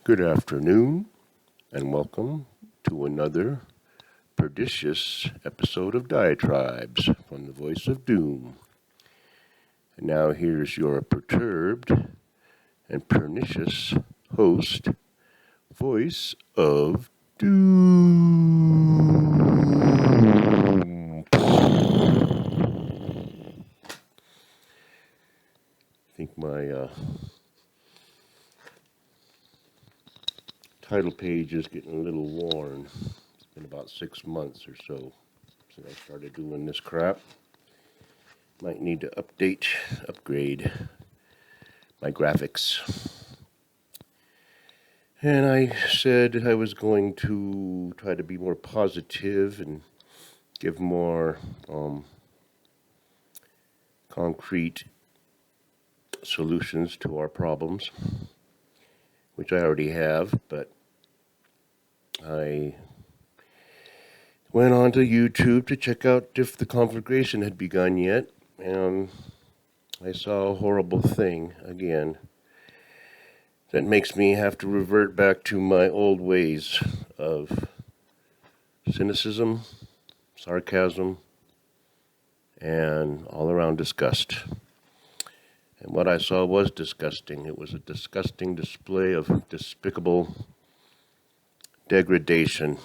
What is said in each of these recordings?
Good afternoon, and welcome to another pernicious episode of Diatribes from the Voice of Doom. And now here's your perturbed and pernicious host, Voice of Doom. I think my title page is getting a little worn. It's been about 6 months or so since I started doing this crap. Might need to upgrade my graphics. And I said I was going to try to be more positive and give more concrete solutions to our problems, which I already have, but I went on to YouTube to check out if the conflagration had begun yet, and I saw a horrible thing again that makes me have to revert back to my old ways of cynicism, sarcasm, and all-around disgust. And what I saw was disgusting. It was a disgusting display of despicable degradation.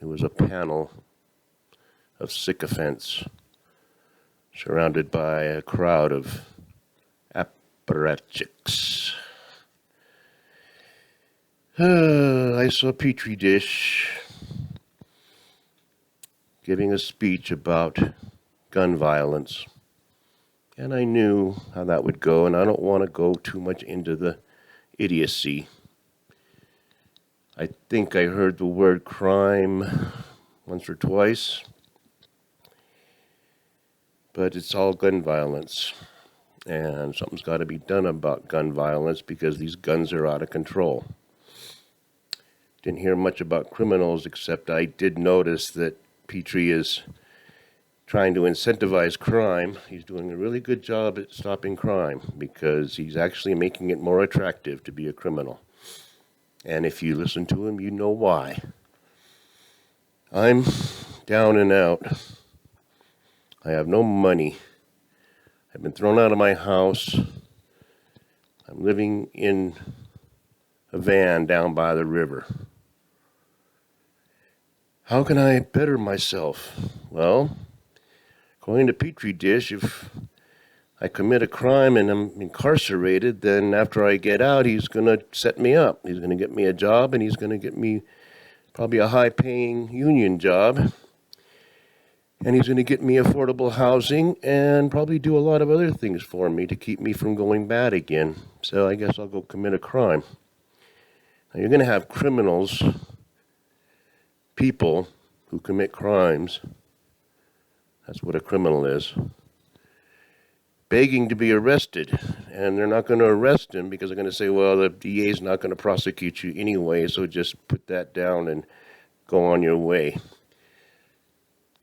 It was a panel of sycophants surrounded by a crowd of apparatchiks. I saw Petri dish giving a speech about gun violence. And I knew how that would go, and I don't want to go too much into the idiocy. I think I heard the word crime once or twice, but it's all gun violence. And something's got to be done about gun violence because these guns are out of control. Didn't hear much about criminals, except I did notice that Petri is trying to incentivize crime. He's doing a really good job at stopping crime because he's actually making it more attractive to be a criminal. And if you listen to him, you know why. I'm down and out. I have no money. I've been thrown out of my house. I'm living in a van down by the river. How can I better myself? Well, according to Petri dish, if I commit a crime and I'm incarcerated, then after I get out, he's going to set me up. He's going to get me a job, and he's going to get me probably a high-paying union job. And he's going to get me affordable housing and probably do a lot of other things for me to keep me from going bad again. So I guess I'll go commit a crime. Now, you're going to have criminals, people who commit crimes. That's what a criminal is. Begging to be arrested, and they're not going to arrest him because they're going to say, well, the DA is not going to prosecute you anyway, so just put that down and go on your way.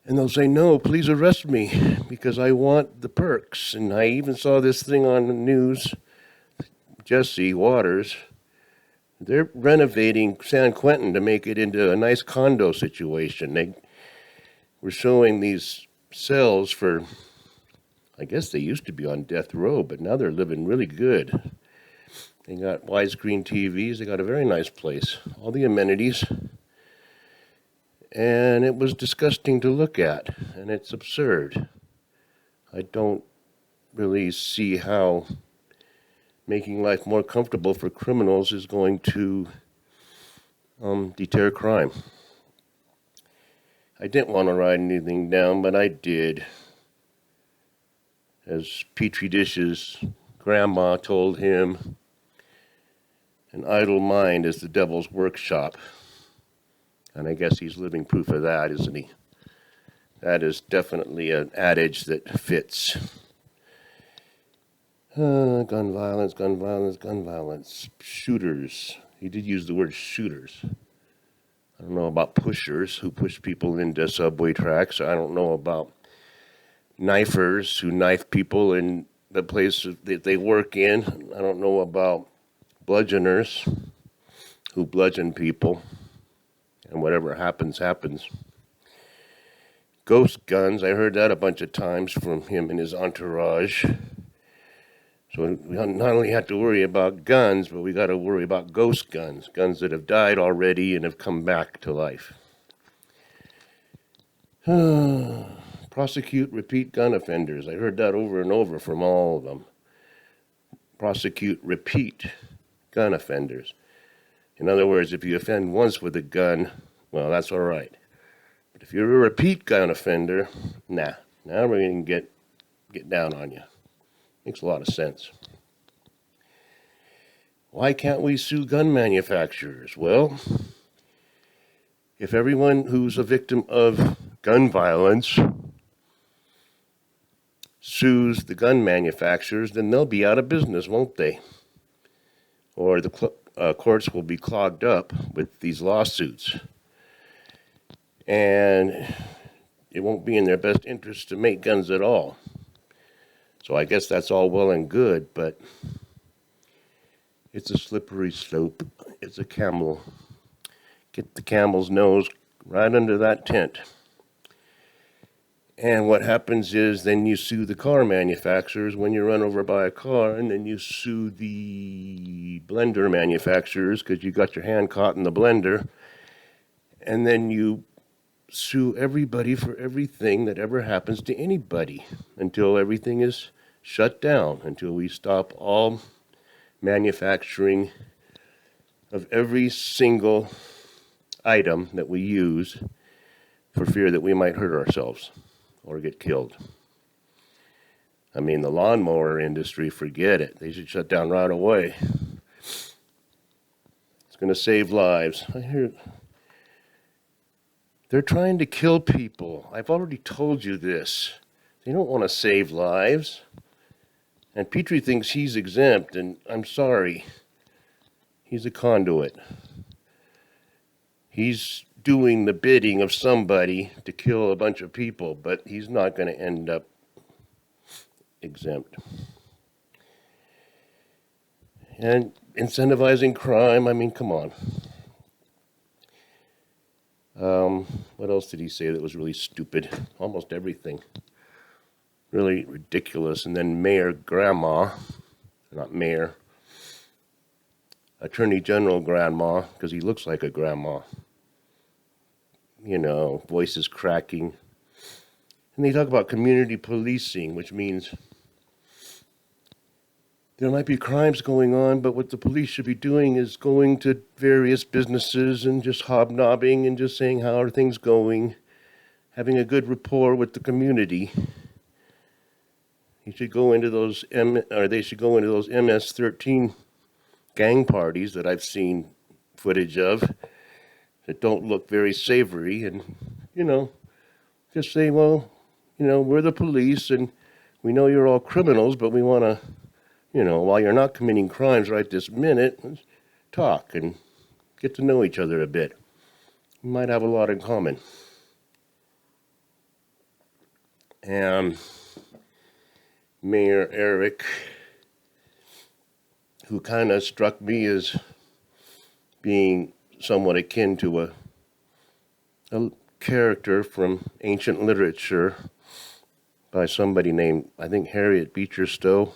And they'll say, no, please arrest me because I want the perks. And I even saw this thing on the news, Jesse Waters, they're renovating San Quentin to make it into a nice condo situation. They were showing these cells for, I guess they used to be on death row, but now they're living really good. They got widescreen TVs. They got a very nice place. All the amenities. And it was disgusting to look at, and it's absurd. I don't really see how making life more comfortable for criminals is going to deter crime. I didn't want to write anything down, but I did. As Petri dish's grandma told him, an idle mind is the devil's workshop. And I guess he's living proof of that, isn't he? That is definitely an adage that fits. Gun violence, gun violence, gun violence. Shooters. He did use the word shooters. I don't know about pushers who push people into subway tracks. I don't know about knifers who knife people in the place that they work in. I don't know about bludgeoners. who bludgeon people, and whatever happens, happens. Ghost guns, I heard that a bunch of times from him and his entourage. So we not only have to worry about guns, but we got to worry about ghost guns, guns that have died already and have come back to life. Prosecute repeat gun offenders. I heard that over and over from all of them. Prosecute repeat gun offenders. In other words, if you offend once with a gun, well, that's all right. But if you're a repeat gun offender, now we're going to get down on you. Makes a lot of sense. Why can't we sue gun manufacturers? Well, if everyone who's a victim of gun violence sues the gun manufacturers, then they'll be out of business, won't they? Or the courts will be clogged up with these lawsuits. And it won't be in their best interest to make guns at all. So I guess that's all well and good, but it's a slippery slope. It's a camel. Get the camel's nose right under that tent. And what happens is then you sue the car manufacturers when you're run over by a car, and then you sue the blender manufacturers because you got your hand caught in the blender, and then you sue everybody for everything that ever happens to anybody until everything is shut down, until we stop all manufacturing of every single item that we use for fear that we might hurt ourselves or get killed. I mean, the lawnmower industry, forget it. They should shut down right away. It's going to save lives. I hear they're trying to kill people. I've already told you this. They don't want to save lives. And Petri thinks he's exempt, and I'm sorry. He's a conduit. He's doing the bidding of somebody to kill a bunch of people, but he's not going to end up exempt. And incentivizing crime, I mean, come on. What else did he say that was really stupid? Almost everything. Really ridiculous. And then Mayor Grandma, not Mayor, Attorney General Grandma, because he looks like a grandma. You know, voices cracking. And they talk about community policing, which means there might be crimes going on, but what the police should be doing is going to various businesses and just hobnobbing and just saying, how are things going? Having a good rapport with the community. He should go into those they should go into those MS-13 gang parties that I've seen footage of that don't look very savory, and, you know, just say, well, you know, we're the police and we know you're all criminals, but we want to, you know, while you're not committing crimes right this minute, let's talk and get to know each other a bit. We might have a lot in common. And Mayor Eric, who kind of struck me as being somewhat akin to a character from ancient literature by somebody named, I think, Harriet Beecher Stowe.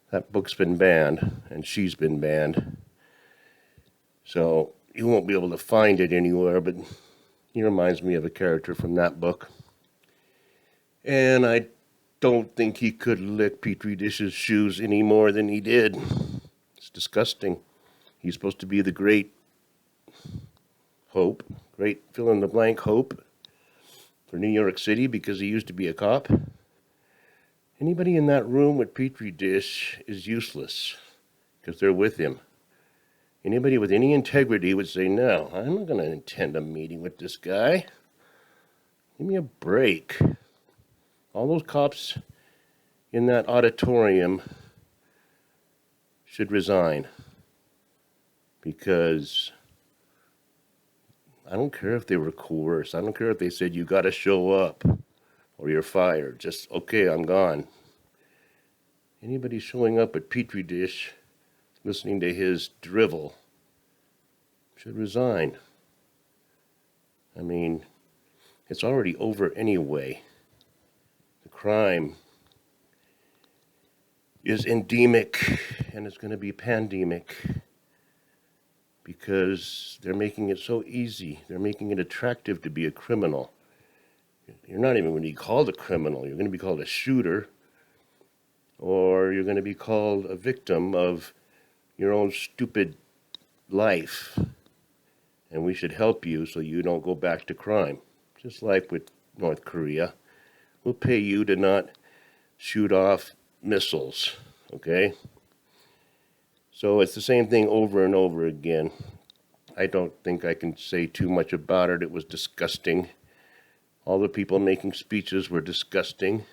That book's been banned, and she's been banned. So you won't be able to find it anywhere, but he reminds me of a character from that book. And I don't think he could lick Petri Dish's shoes any more than he did. It's disgusting. He's supposed to be the great hope, great fill-in-the-blank hope for New York City because he used to be a cop. Anybody in that room with Petri Dish is useless because they're with him. Anybody with any integrity would say, no, I'm not going to attend a meeting with this guy. Give me a break. All those cops in that auditorium should resign because I don't care if they were coerced. I don't care if they said you got to show up or you're fired. Just, okay, I'm gone. Anybody showing up at Petri Dish listening to his drivel should resign. I mean, it's already over anyway. The crime is endemic, and it's going to be pandemic because they're making it so easy. They're making it attractive to be a criminal. You're not even going to be called a criminal. You're going to be called a shooter, or you're going to be called a victim of your own stupid life. And we should help you so you don't go back to crime. Just like with North Korea. We'll pay you to not shoot off missiles, okay? So it's the same thing over and over again. I don't think I can say too much about it. It was disgusting. All the people making speeches were disgusting.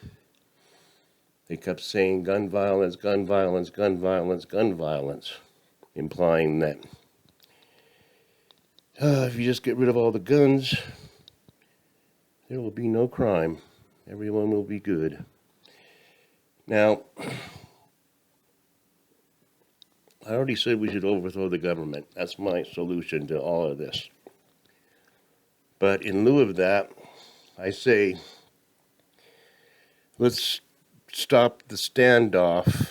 They kept saying gun violence, gun violence, gun violence, gun violence, implying that if you just get rid of all the guns, there will be no crime. Everyone will be good. Now, I already said we should overthrow the government. That's my solution to all of this. But in lieu of that, I say, let's stop the standoff,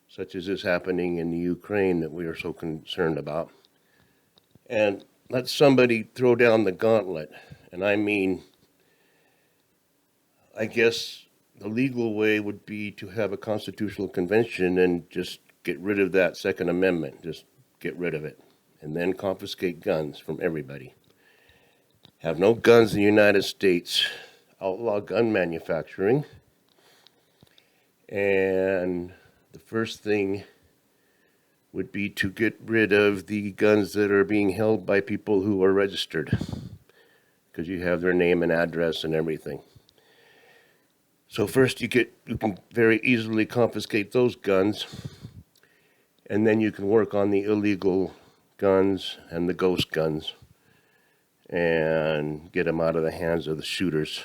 such as is happening in the Ukraine that we are so concerned about, and let somebody throw down the gauntlet. And I mean, I guess the legal way would be to have a constitutional convention and just get rid of that Second Amendment. Just get rid of it. And then confiscate guns from everybody. Have no guns in the United States. Outlaw gun manufacturing. And the first thing would be to get rid of the guns that are being held by people who are registered, because you have their name and address and everything. So first you can very easily confiscate those guns, and then you can work on the illegal guns and the ghost guns and get them out of the hands of the shooters.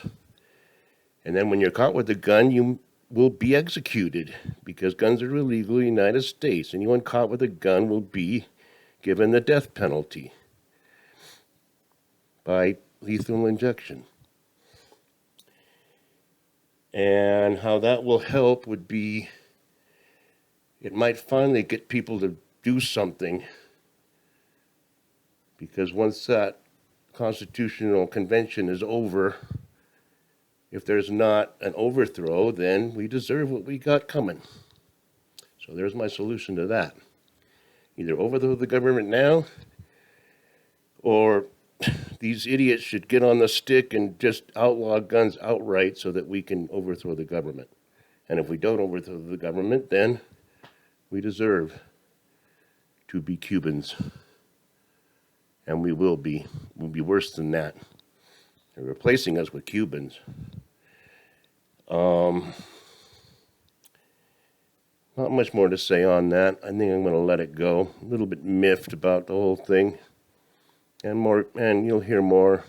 And then when you're caught with a gun, you will be executed, because guns are illegal in the United States. Anyone caught with a gun will be given the death penalty by lethal injection. And how that will help would be, it might finally get people to do something, because once that constitutional convention is over, if there's not an overthrow, then we deserve what we got coming. So there's my solution to that. Either overthrow the government now, or these idiots should get on the stick and just outlaw guns outright so that we can overthrow the government. And if we don't overthrow the government, then we deserve to be Cubans. And we will be. We'll be worse than that. They're replacing us with Cubans. Not much more to say on that. I think I'm going to let it go. A little bit miffed about the whole thing. And you'll hear more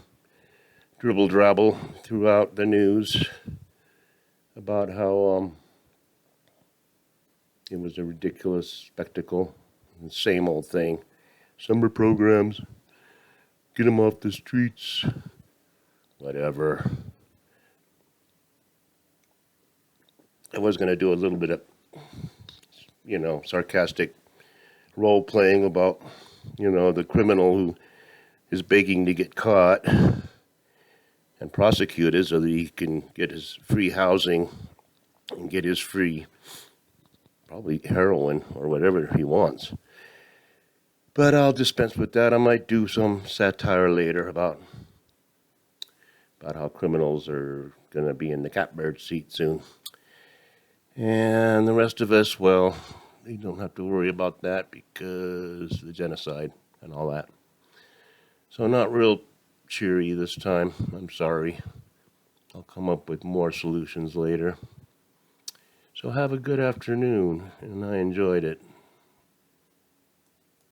dribble drabble throughout the news about how it was a ridiculous spectacle. The same old thing. Summer programs. Get them off the streets. Whatever. I was going to do a little bit of, sarcastic role playing about, the criminal who is begging to get caught and prosecuted so that he can get his free housing and get his free, probably heroin or whatever he wants. But I'll dispense with that. I might do some satire later about how criminals are going to be in the catbird seat soon. And the rest of us, well, we don't have to worry about that because the genocide and all that. So not real cheery this time. I'm sorry. I'll come up with more solutions later. So have a good afternoon, and I enjoyed it.